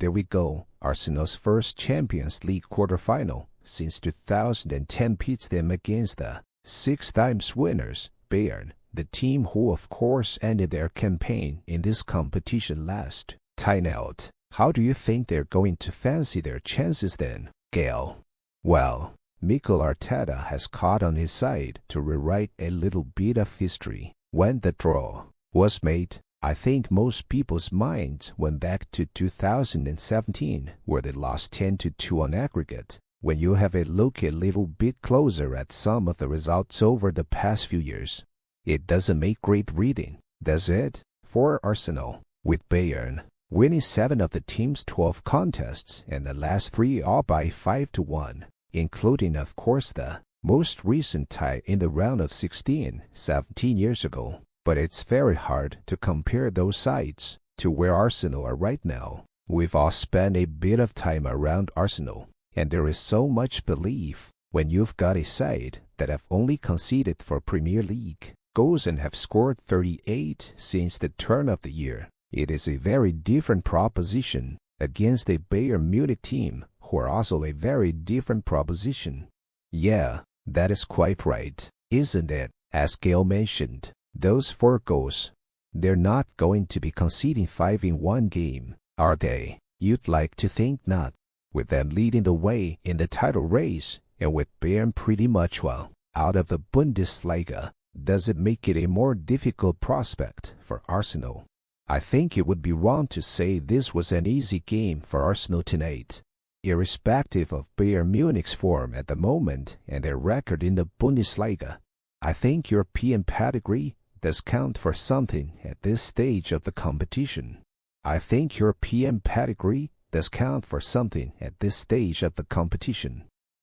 there we go. Arsenal's first Champions League quarterfinal since 2010 pits them against the 6-time winners, Bayern, the team who of course ended their campaign in this competition last. Time out. How do you think they're going to fancy their chances then, Gail? Well, Mikel Arteta has caught on his side to rewrite a little bit of history. When the draw was made, I think most people's minds went back to 2017, where they lost 10-2 on aggregate. When you have a look a little bit closer at some of the results over the past few years, it doesn't make great reading, does it? For Arsenal, with Bayern winning 7 of the team's 12 contests and the last 3 all by 5-1, including of course the most recent tie in the round of 16, 17 years ago. But it's very hard to compare those sides to where Arsenal are right now. We've all spent a bit of time around Arsenal, and there is so much belief when you've got a side that have only conceded for Premier League goals and have scored 38 since the turn of the year. It is a very different proposition against a Bayern Munich team who are also a very different proposition. Yeah, that is quite right, isn't it? As Gail mentioned, those 4 goals, they're not going to be conceding 5 in one game, are they? You'd like to think not. With them leading the way in the title race, and with Bayern pretty much out of the Bundesliga, does it make it a more difficult prospect for Arsenal? I think it would be wrong to say this was an easy game for Arsenal tonight. Irrespective of Bayern Munich's form at the moment and their record in the Bundesliga, I think European pedigree does count for something at this stage of the competition.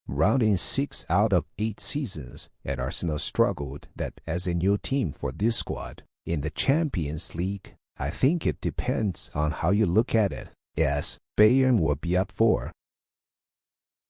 Rounding 6 out of 8 seasons, and Arsenal struggled that as a new team for this squad. In the Champions League, I think it depends on how you look at it. Yes, Bayern will be up for